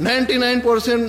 99%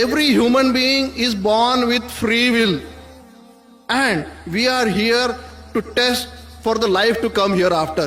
every human being is born with free will and we are here to test for the life to come hereafter।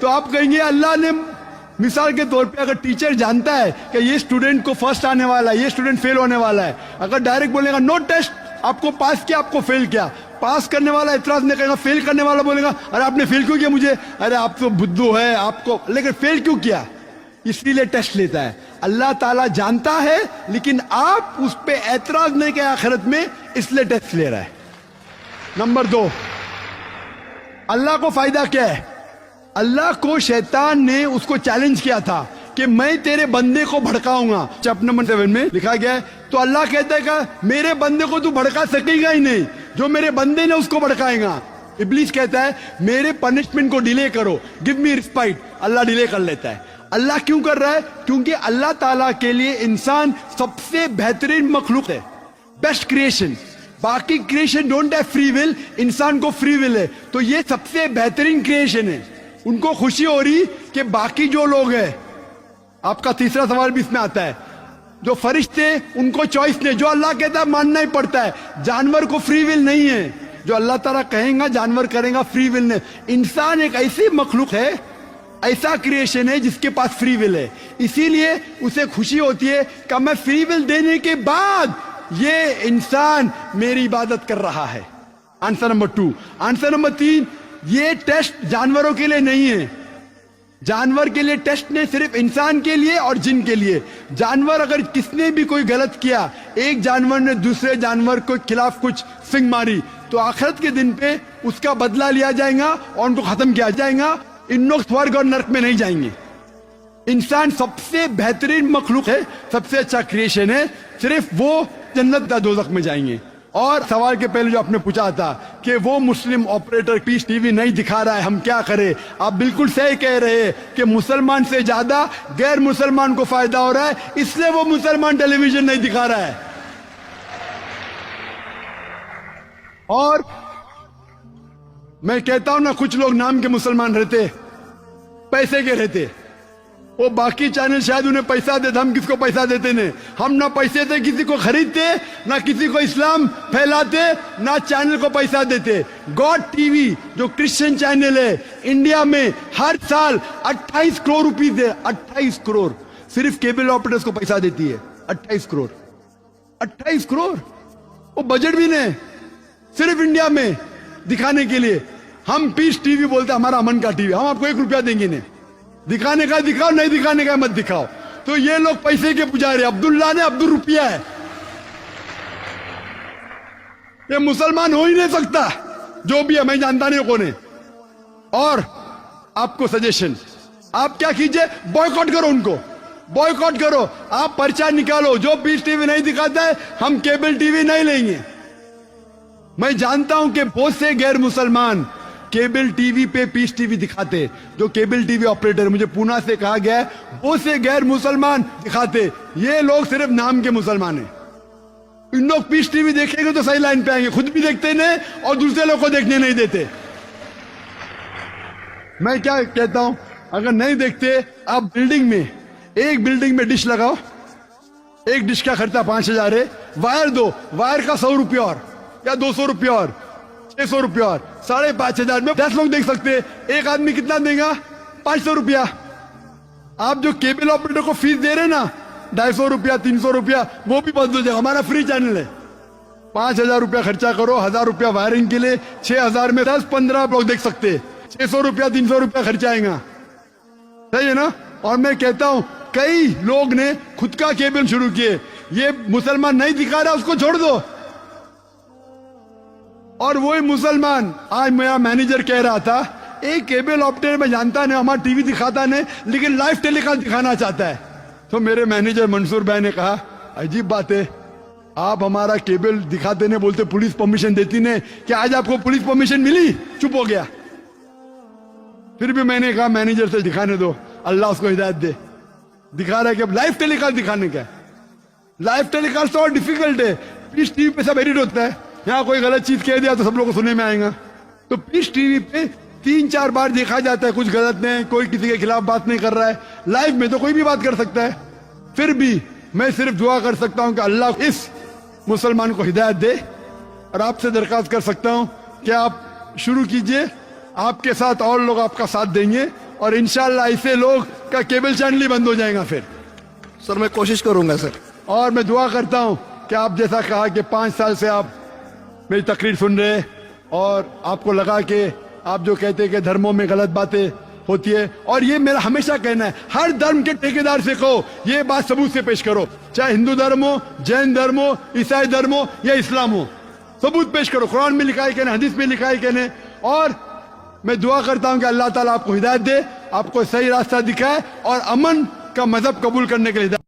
تو آپ کہیں گے اللہ نے مثال کے طور پہ اگر ٹیچر جانتا ہے کہ یہ اسٹوڈنٹ کو فرسٹ آنے والا ہے, یہ اسٹوڈنٹ فیل ہونے والا ہے, اگر ڈائریکٹ بولے گا نو ٹیسٹ, آپ کو پاس کیا, آپ کو فیل کیا, پاس کرنے والا اعتراض نہیں کرے گا, فیل کرنے والا بولے گا ارے آپ نے فیل کیوں کیا مجھے, ارے آپ تو بدھو ہے آپ کو, لیکن فیل کیوں کیا, اس لیے ٹیسٹ لیتا ہے. اللہ تعالیٰ جانتا ہے لیکن آپ اس پہ اعتراض نہیں کیا آخرت میں, اس لیے ٹیسٹ لے رہا ہے. نمبر 2, اللہ کو فائدہ کیا ہے؟ اللہ کو شیطان نے اس کو چیلنج کیا تھا کہ میں تیرے بندے کو بھڑکاؤں گا. چیپٹر نمبر 7 میں لکھا گیا ہے, تو اللہ کہتا ہے کہ میرے بندے کو تو بھڑکا سکے گا ہی نہیں, جو میرے بندے نے اس کو بھڑکائے گا. ابلیس کہتا ہے میرے پنشمنٹ کو ڈیلے کرو, گیو می رسپائٹ, اللہ ڈیلے کر لیتا ہے. اللہ کیوں کر رہا ہے؟ کیونکہ اللہ تعالیٰ کے لیے انسان سب سے بہترین مخلوق ہے, بیسٹ کریشن. باقی creation don't have free will, انسان کو فری ول ہے, تو یہ سب سے بہترین کریشن ہے. ان کو خوشی ہو رہی کہ باقی جو لوگ ہیں, آپ کا تیسرا سوال بھی اس میں آتا ہے, جو فرشتے ان کو چوائس نہیں, جو اللہ کہتا ہے ماننا ہی پڑتا ہے. جانور کو فری ول نہیں ہے, جو اللہ تعالیٰ کہیں گا جانور کریں گا, فری ول نہیں. انسان ایک ایسی مخلوق ہے, ایسا کریشن ہے جس کے پاس فری ول ہے, اسی لیے اسے خوشی ہوتی ہے کہ میں فری ول دینے کے بعد یہ انسان میری عبادت کر رہا ہے. Answer number 2. آنسر نمبر 3, یہ ٹیسٹ جانوروں کے لیے نہیں ہے. جانور کے لیے ٹیسٹ نہیں, صرف انسان کے لیے اور جن کے لیے. جانور اگر کس نے بھی کوئی غلط کیا, ایک جانور نے دوسرے جانور کے خلاف کچھ سنگ ماری, تو آخرت کے دن پہ اس کا بدلہ لیا جائے گا اور ان کو ختم کیا جائے گا. ان لوگ سورگ اور نرک میں نہیں جائیں گے. انسان سب سے بہترین مخلوق ہے, سب سے اچھا کریشن ہے, صرف وہ جنت یا دوزخ میں جائیں گے. اور سوال کے پہلے جو آپ نے پوچھا تھا کہ وہ مسلم آپریٹر پیس ٹی وی نہیں دکھا رہا ہے, ہم کیا کریں؟ آپ بالکل صحیح کہہ رہے ہیں کہ مسلمان سے زیادہ غیر مسلمان کو فائدہ ہو رہا ہے, اس لیے وہ مسلمان ٹیلی ویژن نہیں دکھا رہا ہے. اور میں کہتا ہوں نا, کچھ لوگ نام کے مسلمان رہتے, پیسے کے رہتے, وہ باقی چینل شاید انہیں پیسہ دیتے, ہم کس کو پیسہ دیتے نہیں. ہم نہ پیسے سے کسی کو خریدتے, نہ کسی کو اسلام پھیلاتے, نہ چینل کو پیسہ دیتے. گاڈ ٹی وی جو کرسچن چینل ہے انڈیا میں ہر سال 28 کروڑ روپیز ہے, 28 کروڑ صرف کیبل آپریٹرز کو پیسہ دیتی ہے. 28 کروڑ, 28 کروڑ, وہ بجٹ بھی نہیں صرف انڈیا میں دکھانے کے لیے. ہم پیس ٹی وی بولتے ہمارا امن کا ٹی وی, ہم آپ کو 1 روپیہ دیں گے نہیں, دکھانے کا دکھاؤ, نہیں دکھانے کا مت دکھاؤ. تو یہ لوگ پیسے کے پجاری, عبداللہ نے عبد الروپیہ ہے, یہ مسلمان ہو ہی نہیں سکتا. جو بھی ہے میں جانتا نہیں کون ہے. اور آپ کو سجیشن, آپ کیا کیجئے, بوائیکاٹ کرو, ان کو بوائیکاٹ کرو. آپ پرچہ نکالو, جو پیس ٹی وی نہیں دکھاتا ہے ہم کیبل ٹی وی نہیں لیں گے. میں جانتا ہوں کہ بہت سے غیر مسلمان کیبل ٹی وی پہ پیس ٹی وی دکھاتے, جو کیبل ٹی وی آپریٹر, مجھے پونا سے کہا گیا ہے بہت سے غیر مسلمان دکھاتے. یہ لوگ صرف نام کے مسلمان ہیں. ان لوگ پیس ٹی وی دیکھیں گے تو صحیح لائن پہ آئیں گے, خود بھی دیکھتے نہیں اور دوسرے لوگ کو دیکھنے نہیں دیتے. میں کیا کہتا ہوں, اگر نہیں دیکھتے آپ بلڈنگ میں, ایک بلڈنگ میں ڈش لگاؤ, ایک ڈش کا خرچہ 5000 ہے, وائر دو, وائر کا 100 روپیہ اور یا 200 روپیہ اور 600 روپیہ اور 5500 میں 10 لوگ دیکھ سکتے. ایک آدمی کتنا دے گا؟ 500 روپیہ. آپ جو کیبل آپریٹر کو فیس دے رہے نا 250 روپیہ 300 روپیہ, وہ بھی بند ہو جائے. ہمارا فری چینل ہے, 5000 روپیہ خرچہ کرو, 1000 روپیہ وائرنگ کے لیے, 6000 میں 10-15 لوگ دیکھ سکتے, 600 روپیہ 300 روپیہ خرچہ آئے گا. صحیح ہے نا؟ اور میں کہتا ہوں کئی لوگ نے خود کا کیبل شروع کیے, یہ مسلمان نہیں دکھا رہا اس کو چھوڑ دو. اور وہی مسلمان, آج میرا مینیجر کہہ رہا تھا ایک کیبل آپریٹر میں جانتا نہیں, ہمارا ٹی وی دکھاتا نہیں لیکن لائیو ٹیلی کاسٹ دکھانا چاہتا ہے. تو میرے مینیجر منصور بھائی نے کہا عجیب بات ہے, آپ ہمارا کیبل دکھاتے نہیں, بولتے پولیس پرمیشن دیتی نہیں, کہ آج آپ کو پولیس پرمیشن ملی؟ چپ ہو گیا. پھر بھی میں نے کہا مینیجر سے دکھانے دو, اللہ اس کو ہدایت دے. دکھا رہا ہے کہ لائیو ٹیلی کاسٹ دکھانے کا. لائیو ٹیلی کاسٹ اور ڈیفیکلٹ ہے, پیس ٹی وی پہ سب ایڈٹ ہوتا ہے, یہاں کوئی غلط چیز کہہ دیا تو سب لوگوں کو سننے میں آئے گا. تو پیس ٹی وی پہ 3-4 بار دیکھا جاتا ہے, کچھ غلط نہیں, کوئی کسی کے خلاف بات نہیں کر رہا ہے. لائیو میں تو کوئی بھی بات کر سکتا ہے. پھر بھی میں صرف دعا کر سکتا ہوں کہ اللہ اس مسلمان کو ہدایت دے, اور آپ سے درخواست کر سکتا ہوں کہ آپ شروع کیجئے, آپ کے ساتھ اور لوگ آپ کا ساتھ دیں گے, اور انشاءاللہ ایسے لوگ کا کیبل چینل ہی بند ہو جائے گا پھر. سر میں کوشش کروں گا سر. اور میں دعا کرتا ہوں کہ آپ جیسا کہا کہ 5 سال سے آپ میری تقریر سن رہے اور آپ کو لگا کہ آپ جو کہتے ہیں کہ دھرموں میں غلط باتیں ہوتی ہے, اور یہ میرا ہمیشہ کہنا ہے ہر دھرم کے ٹھیکیدار سے کہو یہ بات ثبوت سے پیش کرو, چاہے ہندو دھرم ہو, جین دھرم ہو, عیسائی دھرم ہو یا اسلام ہو, ثبوت پیش کرو. قرآن میں لکھا ہے کہ نہیں, حدیث میں لکھا ہے کہ نہیں. اور میں دعا کرتا ہوں کہ اللہ تعالیٰ آپ کو ہدایت دے, آپ کو صحیح راستہ دکھائے اور امن کا مذہب قبول کرنے کے لیے